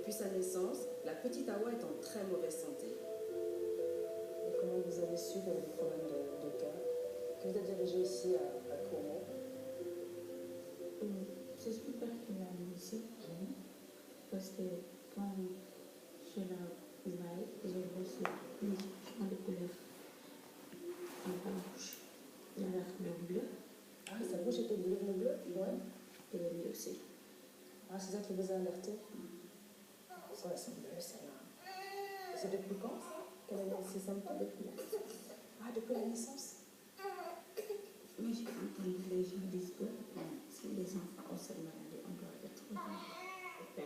Depuis sa naissance, la petite Awa est en très mauvaise santé. Et comment vous avez su qu'il y avait des problèmes de cœur? Que vous êtes dirigé ici à Como? C'est son père qui l'a mis ici, parce que quand je la voyais, j'ai reçu une changement de couleur en blanche. Il a la couleur bleue. Ah, sa bouche était bleue, ouais. Et le mien aussi. Ah, c'est ça qui vous a alerté? Ça, elles sont bleues, celles-là. C'est depuis quand ça? Quel est ces symptômes? Depuis la naissance. Ah, depuis la naissance? Mais j'ai entendu les gens dire que si les enfants ont cette maladie, on doit être père.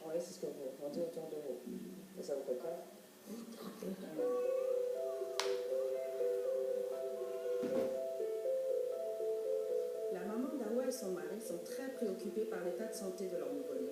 Oui, c'est ce que on dit autour de vous. Et ça vous fait peur? La maman d'Awa et son mari sont très préoccupés par l'état de santé de leur nouveau-né.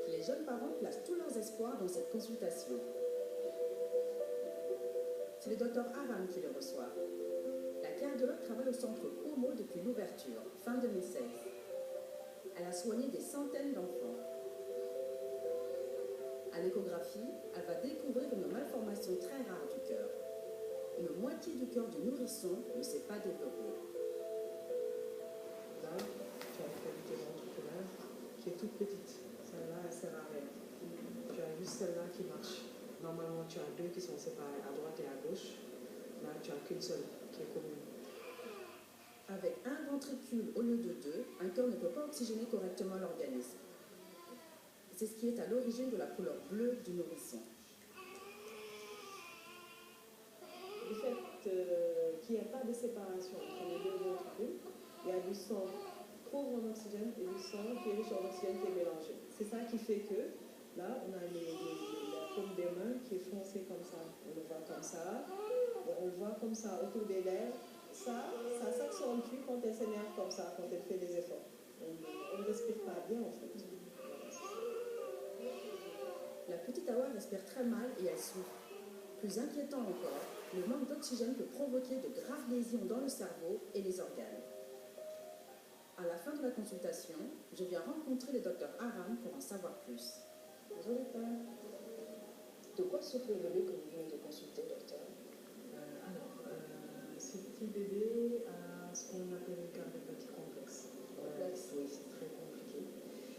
Les jeunes parents placent tous leurs espoirs dans cette consultation. C'est le docteur Aram qui le reçoit. La cardiologue travaille au centre Como depuis l'ouverture, fin 2016. Elle a soigné des centaines d'enfants. À l'échographie, elle va découvrir une malformation très rare du cœur. Une moitié du cœur du nourrisson ne s'est pas développée. Là, tu as une cavité ventriculaire qui est toute petite. Celle-là, elle sert à rien. Tu as juste celle-là qui marche. Normalement, tu as deux qui sont séparées à droite et à gauche. Là, tu as qu'une seule qui est commune. Avec un ventricule au lieu de deux, un cœur ne peut pas oxygéner correctement l'organisme. C'est ce qui est à l'origine de la couleur bleue du nourrisson. Du fait qu'il n'y a pas de séparation entre les deux ventricules, il y a du sang pauvre en oxygène et du sang qui est riche en oxygène qui est mélangé. C'est ça qui fait que là, on a la paume des mains qui est foncée comme ça. On le voit comme ça. Et on le voit comme ça autour des lèvres. Ça s'accentue quand elle s'énerve comme ça, quand elle fait des efforts. On ne respire pas bien en fait. La petite Awa respire très mal et elle souffre. Plus inquiétant encore, le manque d'oxygène peut provoquer de graves lésions dans le cerveau et les organes. À la fin de la consultation, je viens rencontrer le docteur Aram pour en savoir plus. Bonjour docteur. De quoi souffre le bébé que vous venez de consulter, docteur? Ce petit bébé a ce qu'on appelle une cardiopathie complexe. Complexe? Oui, c'est très compliqué.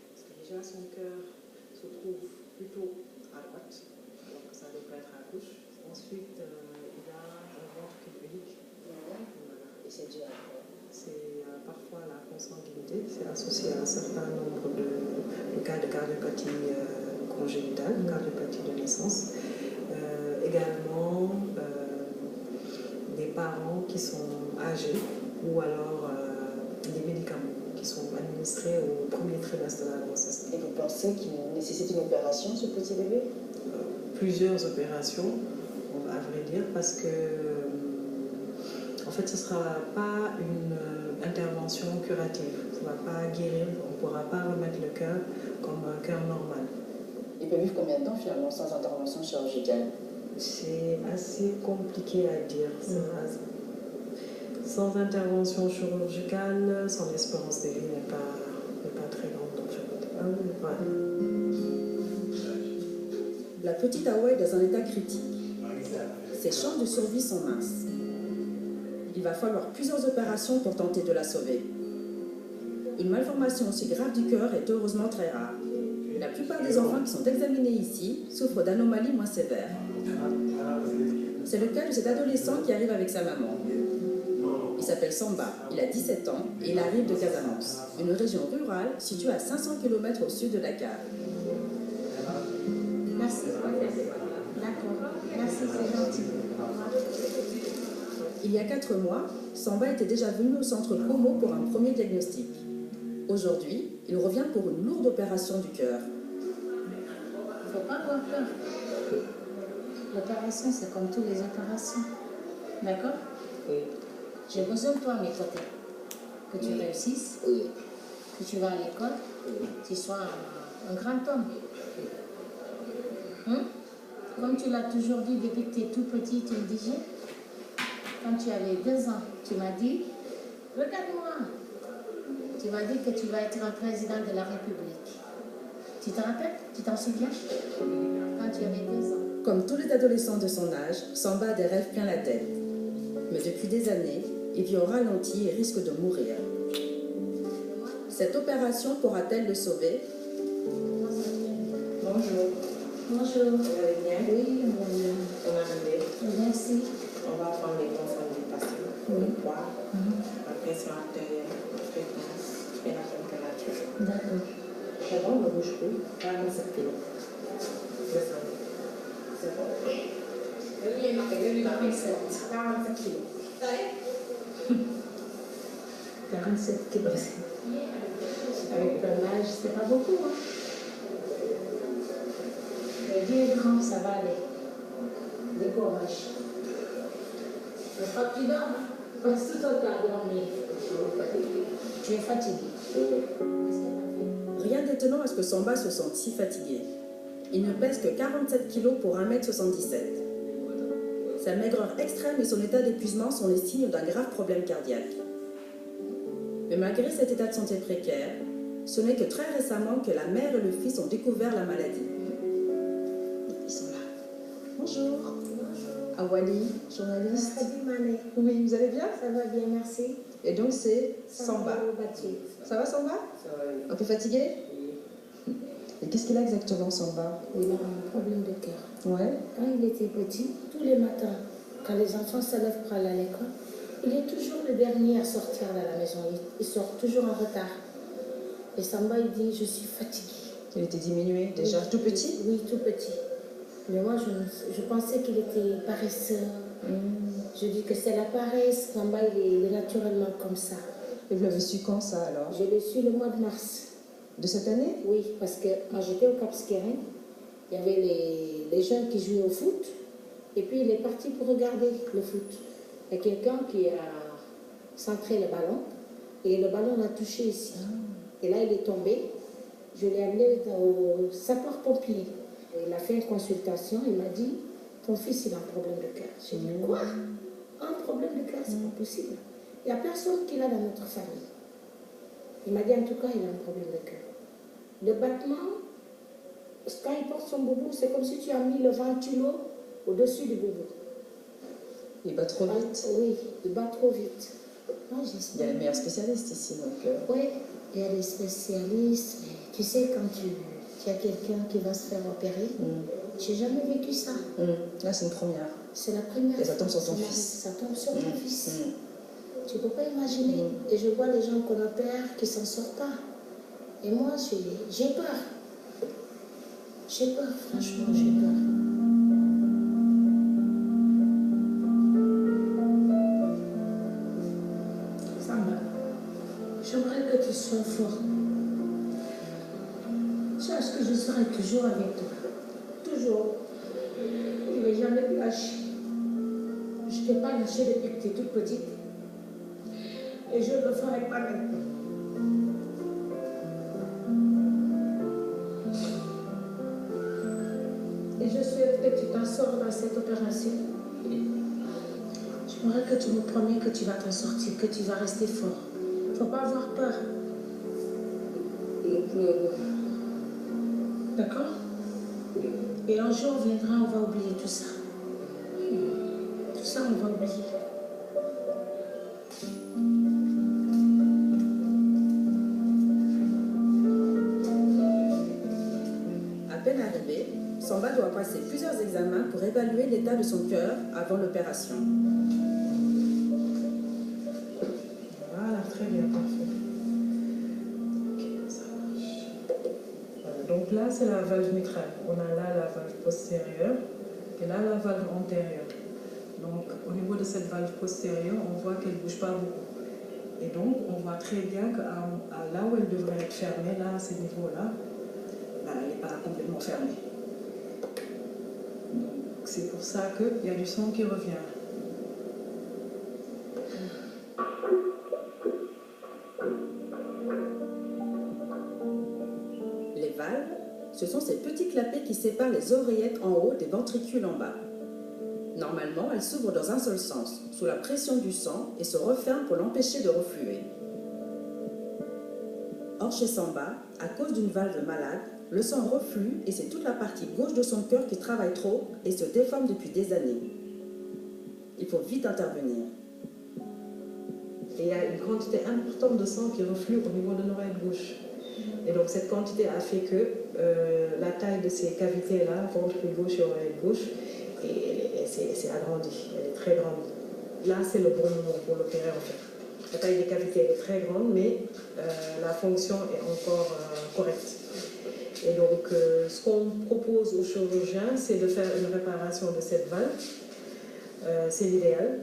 Parce que déjà, son cœur se trouve plutôt à droite, alors que ça devrait être à gauche. Ensuite, il a un ventricule unique. Voilà. Et c'est dû à quoi? C'est parfois la consanguinité. C'est associé à un certain nombre de cas de cardiopathie congénitale, cardiopathie de naissance. Également, des parents qui sont âgés ou alors des médicaments qui sont administrés au premier trimestre de la grossesse. Et vous pensez qu'il nécessite une opération, ce petit bébé? Plusieurs opérations, à vrai dire, parce que en fait, ce ne sera pas une intervention curative. Ça ne va pas guérir, on ne pourra pas remettre le cœur comme un cœur normal. Il peut vivre combien de temps finalement sans intervention chirurgicale? C'est assez compliqué à dire. Sans intervention chirurgicale, son espérance de vie n'est pas très grande en fait. La petite Awa est dans un état critique. Ses chances de survie sont minces. Il va falloir plusieurs opérations pour tenter de la sauver. Une malformation aussi grave du cœur est heureusement très rare. La plupart des enfants qui sont examinés ici souffrent d'anomalies moins sévères. C'est le cas de cet adolescent qui arrive avec sa maman. Il s'appelle Samba, il a 17 ans et il arrive de Casamance, une région rurale située à 500 km au sud de Dakar. Merci. D'accord. Merci, c'est gentil. Il y a 4 mois, Samba était déjà venu au centre Como pour un premier diagnostic. Aujourd'hui, il revient pour une lourde opération du cœur. Il ne faut pas avoir peur. L'opération, c'est comme toutes les opérations. D'accord? Oui. J'ai besoin de toi à mes côtés. Que tu réussisses, Oui. que tu vas à l'école, que tu sois un grand homme. Comme tu l'as toujours dit depuis que tu es tout petit, tu me disais, quand tu avais 2 ans, tu m'as dit, regarde-moi. Tu m'as dit que tu vas être un président de la République. Tu te rappelles? Tu t'en souviens? Quand tu avais 2 ans. Comme tous les adolescents de son âge, Samba a des rêves plein la tête. Mais depuis des années, il vit au ralenti et risque de mourir. Cette opération pourra-t-elle le sauver? Bonjour. Bonjour. Vous allez bien? Oui, bonjour. On a demandé. Merci. On va prendre les consignes du patient. Oui. Le poids, la pression artérielle, la fréquence et la température. D'accord. C'est bon, ne bouge plus. 47 kilos. Descendez. C'est bon. Lui, il m'a fait 47 kilos. 47 kilos. Avec ton âge, c'est pas beaucoup, hein? Mais Dieu est grand, ça va aller. Des courage. Je crois que tu dors, hein? Parce que tout le temps dormir. Tu es fatigué. Rien d'étonnant à ce que Samba se sente si fatigué. Il ne pèse que 47 kg pour 1,77 m. Sa maigreur extrême et son état d'épuisement sont les signes d'un grave problème cardiaque. Mais malgré cet état de santé précaire, ce n'est que très récemment que la mère et le fils ont découvert la maladie. Ils sont là. Bonjour. Bonjour. Awali, journaliste. Salut Mané. Oui, vous allez bien? Ça va bien, merci. Et donc c'est Samba. Ça va Samba? Ça va aller. Un peu fatigué? Et qu'est-ce qu'il a exactement Samba? Il a un problème de cœur. Ouais. Quand il était petit, tous les matins, quand les enfants se lèvent pour aller à l'école, il est toujours le dernier à sortir de la maison. Il sort toujours en retard. Et Samba, il dit, je suis fatigué. Il était diminué déjà, Oui, tout petit? Oui, tout petit. Mais moi, je pensais qu'il était paresseux. Je dis que c'est la paresse. Samba, il est naturellement comme ça. Et vous l'avez su quand ça alors? Je l'ai su le mois de mars. De cette année? Oui, parce que moi, j'étais au Cap Skirring. Il y avait les jeunes qui jouaient au foot. Et puis, il est parti pour regarder le foot. Il y a quelqu'un qui a centré le ballon. Et le ballon l'a touché ici. Et là, il est tombé. Je l'ai amené au sapeur-pompier. Il a fait une consultation. Il m'a dit, ton fils, il a un problème de cœur. J'ai dit, quoi? Un problème de cœur, c'est pas possible. Il n'y a personne qui l'a dans notre famille. Il m'a dit, en tout cas, il a un problème de cœur. Le battement, quand il porte son boubou, c'est comme si tu as mis le ventilo au-dessus du boubou. Il bat trop vite. Oui, il bat trop vite. Moi, Il y a les meilleurs spécialistes ici donc. Oui, il y a des spécialistes, mais tu sais, quand tu as quelqu'un qui va se faire opérer, j'ai jamais vécu ça. Là c'est une première. C'est la première. Et ça tombe sur ton fois. fils. Ça tombe sur ton fils. Tu peux pas imaginer. Et je vois les gens qu'on opère qui s'en sortent pas. Et moi, j'ai peur. J'ai peur, franchement, j'ai peur. Samba, j'aimerais que tu sois fort. Sache que je serai toujours avec toi. Toujours. Je ne vais jamais te lâcher. Je ne t'ai pas lâché depuis que tu es toute petite. Et je ne le ferai pas maintenant. Et je souhaite que tu t'en sors dans cette opération. J'aimerais que tu me promets que tu vas t'en sortir, que tu vas rester fort. Il ne faut pas avoir peur. D'accord? Et un jour viendra, on va oublier tout ça. Tout ça, on va oublier. À peine arrivé, Samba doit passer plusieurs examens pour évaluer l'état de son cœur avant l'opération. Voilà, très bien, parfait. Ok, ça marche. Voilà, donc là, c'est la valve mitrale. On a là la valve postérieure et là la valve antérieure. Donc, au niveau de cette valve postérieure, on voit qu'elle ne bouge pas beaucoup. Et donc, on voit très bien que là où elle devrait être fermée, là, à ces niveaux-là, elle n'est pas complètement fermée. Donc, c'est pour ça qu'il y a du sang qui revient. Les valves, ce sont ces petits clapets qui séparent les oreillettes en haut des ventricules en bas. Normalement, elles s'ouvrent dans un seul sens, sous la pression du sang, et se referment pour l'empêcher de refluer. Or, Or, chez Samba, à cause d'une valve malade, le sang reflue et c'est toute la partie gauche de son cœur qui travaille trop et se déforme depuis des années. Il faut vite intervenir. Et il y a une quantité importante de sang qui reflue au niveau de l'oreille gauche. Et donc cette quantité a fait que la taille de ces cavités-là, ventre gauche et oreille gauche, c'est agrandi, elle est très grande. Là, c'est le bon moment pour l'opérer en fait. La taille des cavités est très grande, mais la fonction est encore correcte. Et donc, ce qu'on propose aux chirurgiens, c'est de faire une réparation de cette valve. C'est l'idéal.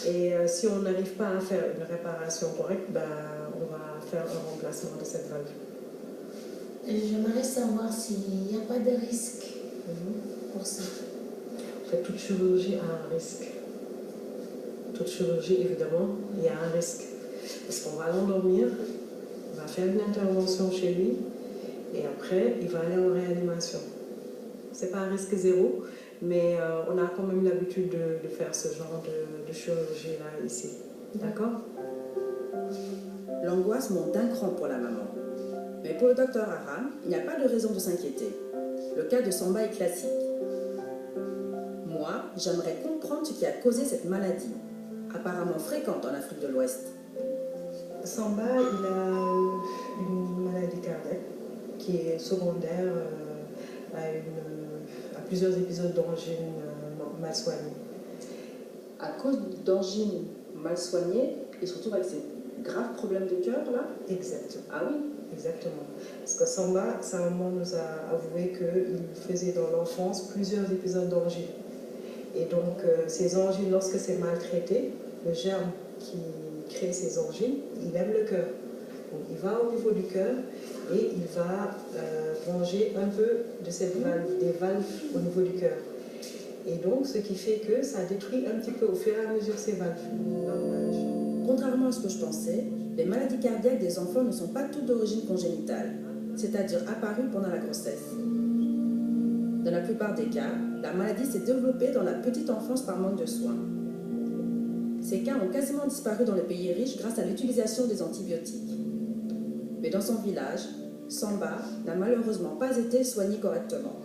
Et si on n'arrive pas à faire une réparation correcte, on va faire un remplacement de cette valve. J'aimerais savoir s'il n'y a pas de risque pour ça. En fait, toute chirurgie a un risque. Toute chirurgie, évidemment, il y a un risque. Parce qu'on va l'endormir, on va faire une intervention chez lui, et après, il va aller en réanimation. Ce n'est pas un risque zéro, mais on a quand même l'habitude de faire ce genre de chirurgie-là ici. D'accord? L'angoisse monte d'un cran pour la maman. Mais pour le docteur Aram, il n'y a pas de raison de s'inquiéter. Le cas de Samba est classique. Moi, j'aimerais comprendre ce qui a causé cette maladie, apparemment fréquente en Afrique de l'Ouest. Samba, il a une maladie cardiaque qui est secondaire à plusieurs épisodes d'angine mal soignés. À cause d'angines mal soignées, il se retrouve avec ces graves problèmes de cœur là? Exactement. Ah oui? Exactement. Parce que Samba, sa maman nous a avoué qu'il faisait dans l'enfance plusieurs épisodes d'angine. Et donc, ces angines, lorsque c'est maltraité, le germe qui crée ces angines, il aime le cœur. Donc, il va au niveau du cœur et il va ranger un peu de cette valve, des valves au niveau du cœur. Et donc, ce qui fait que ça détruit un petit peu au fur et à mesure ces valves. Contrairement à ce que je pensais, les maladies cardiaques des enfants ne sont pas toutes d'origine congénitale, c'est-à-dire apparues pendant la grossesse. Dans la plupart des cas, la maladie s'est développée dans la petite enfance par manque de soins. Ces cas ont quasiment disparu dans les pays riches grâce à l'utilisation des antibiotiques. Mais dans son village, Samba n'a malheureusement pas été soigné correctement.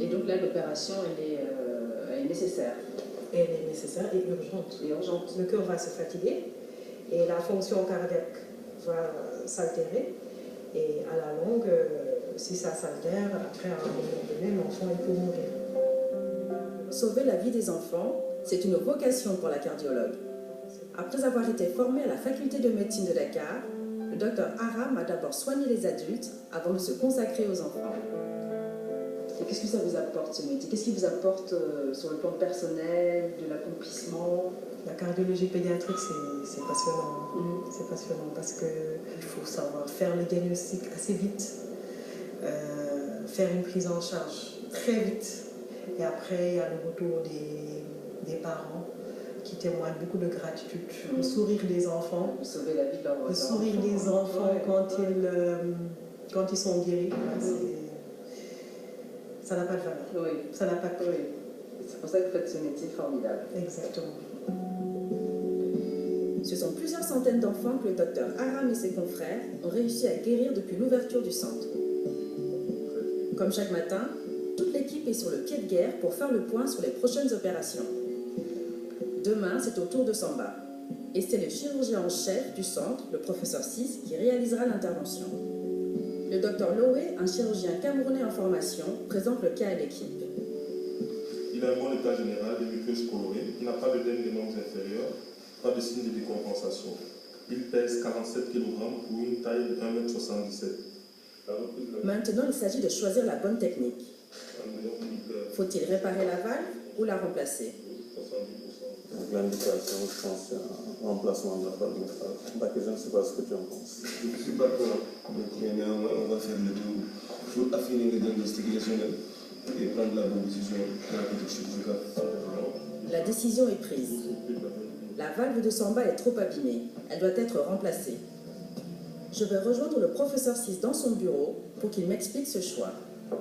Et donc là, l'opération, elle est nécessaire. Elle est nécessaire et urgente. Et urgente. Le cœur va se fatiguer et la fonction cardiaque va s'altérer. Et à la longue, si ça s'altère, après à un moment donné, l'enfant il peut mourir. Sauver la vie des enfants, c'est une vocation pour la cardiologue. Après avoir été formé à la faculté de médecine de Dakar, le docteur Aram a d'abord soigné les adultes avant de se consacrer aux enfants. Et qu'est-ce que ça vous apporte ce métier? Qu'est-ce qui vous apporte sur le plan personnel, de l'accomplissement? La cardiologie pédiatrique, c'est passionnant. C'est passionnant parce qu'il faut savoir faire le diagnostic assez vite, faire une prise en charge très vite. Et après, il y a le retour des parents qui témoignent beaucoup de gratitude. Le sourire des enfants. Sauver la vie de leurs enfants. Le sourire des enfants quand ils sont guéris. Ça n'a pas de valeur. Oui. Ça n'a pas de prix. C'est pour ça que vous faites ce métier formidable. Exactement. Ce sont plusieurs centaines d'enfants que le docteur Aram et ses confrères ont réussi à guérir depuis l'ouverture du centre. Comme chaque matin, toute l'équipe est sur le pied de guerre pour faire le point sur les prochaines opérations. Demain, c'est au tour de Samba. Et c'est le chirurgien en chef du centre, le professeur Sis, qui réalisera l'intervention. Le docteur Loé, un chirurgien camerounais en formation, présente le cas à l'équipe. Il a un bon état général, des muqueuses colorées, il n'a pas d'œdème des membres inférieurs, pas de signe de décompensation. Il pèse 47 kg pour une taille de 1,77 m. Maintenant, il s'agit de choisir la bonne technique. Faut-il réparer la valve ou la remplacer? L'indication, je pense, c'est un remplacement de la valve métrale. Je ne sais pas ce que tu en penses. Je ne suis pas d'accord. Donc, on va faire le tout. Il faut affiner le diagnostic rationnel et prendre la bonne décision thérapeutique chirurgicale. La décision est prise. La valve de Samba est trop abîmée. Elle doit être remplacée. Je vais rejoindre le professeur Sis dans son bureau pour qu'il m'explique ce choix.